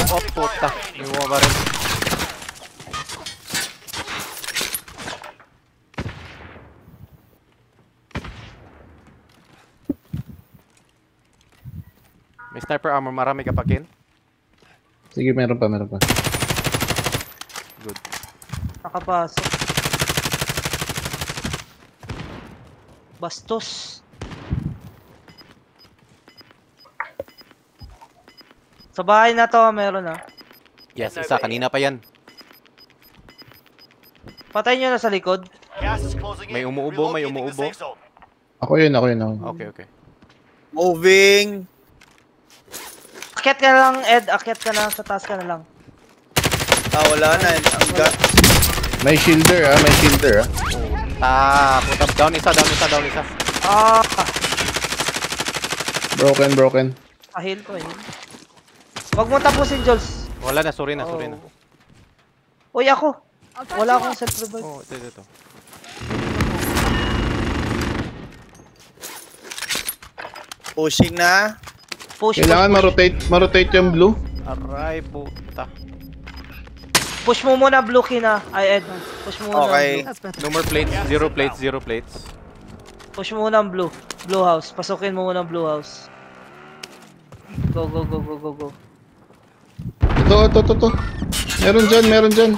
Oh, puta. May bumaba rin. May sniper armor, marami ka pa, Ken? Sige, meron pa. Good. Nakapasok. Bastos. Sa bahay na to, meron ah. Yes, isa. Kanina pa yan. Patay nyo na sa likod. May umuubo. Ako yun. Okay. Moving. Akyat ka na lang, Ed. Akyat ka na. Sa taas ka na lang. Wala na. Ang gat. May shielder. Puta. Down isa. Ah! Broken. Ahil ko, ahil. Huwag mo tapusin, Jules. Wala na, sorry na. Uy, ako. Wala akong self-revive. Oh, ito. Pushing na. Kailangan ma-rotate yung blue. Aray, puta. Push mo muna blue kina. Ay, Ed. Push mo muna Okay. blue. No more plates, zero plates. Push mo muna ang blue. Blue house. Pasukin mo muna ang blue house. Go. Ito. Meron dyan.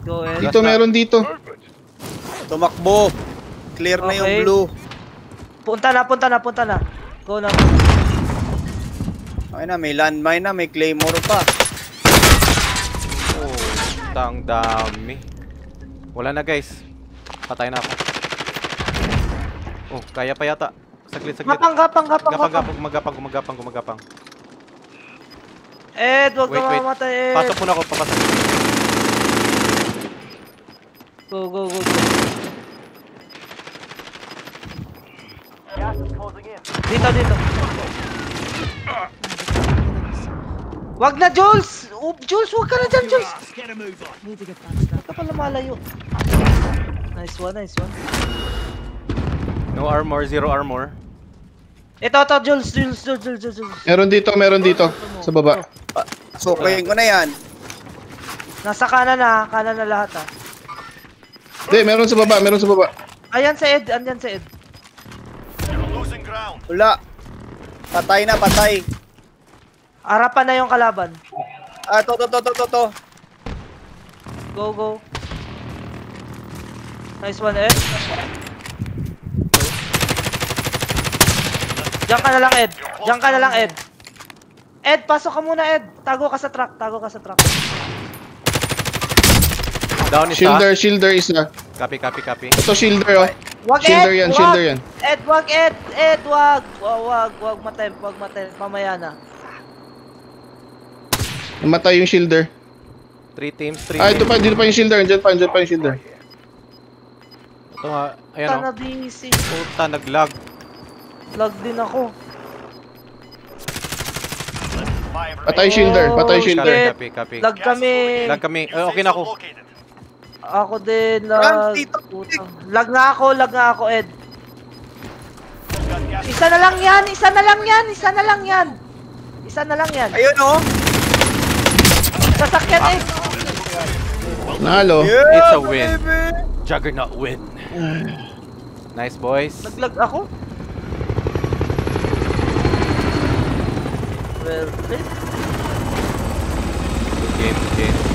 Go, Ed. Dito, meron dito. Tumakbo. Clear na yung Okay. blue. Punta na. Go na. Okay na, may landmine na, may claymore pa. Oh, tang dami. Wala na, guys. Patay na ako. Oh, kaya pa yata. Saglit. Gapang. Gumagapang. Ed, wag ka Wait. mamatay, Ed. Pasok muna ako, papasok. Go. Dito. Wag na, Jules! Jules, wag ka na dyan, Jules! Wag ka pala malayo. Nice one. No armor, zero armor. Ito, Jules. Meron dito. Sa baba. Sukayin ko na yan. Nasa kanan na lahat ah. Hindi, meron sa baba. Ayan sa Ed. Wala. Patay na. Harapan na yung kalaban. To. Go. Nice one, Ed. Diyan ka na lang, Ed. Ed, pasok ka muna, Ed. Tago ka sa truck. Down isa. Shielder isa. Copy. Ito shielder, oh. Wag, Shielder Ed! yan, shielder yan. Ed, wag, Ed! Ed, wag! Wag matem. Mamaya na. Namatay yung shielder. 3 teams. Dito pa yung shielder. Andyan pa yung shielder. Ito nga, ayan Puta na o. busy. Puta, nag-lag. Lag din ako. Patay shielder. Copy. Lag kami. Okay na ako. Ako din, Run, lag. Tito. Putang. Lag nga ako, Ed. Isa na lang yan. Ayun, oh. Sasakyan, Ed. Nalo. Yeah, It's a win. baby. Juggernaut win. Nice, boys. Naglag ako. Well, Game.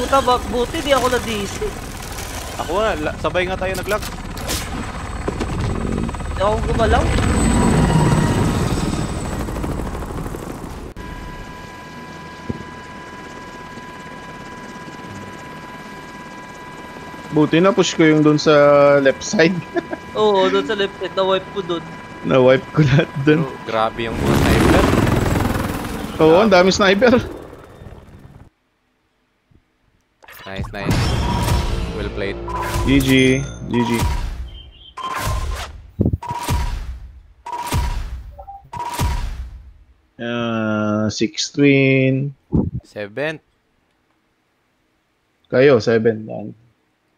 puta, buti di ako na-DC. Ako nga, sabay nga tayo nag-lag. Di ako gumalaw. Buti na push ko yung doon sa left side. Oo, doon sa left side, na-wipe ko doon. Na-wipe ko lahat doon. Grabe yung mga sniper. Oo, ang dami sniper. Nice. Well played. GG. 6 twin. 7. Kayo, 7.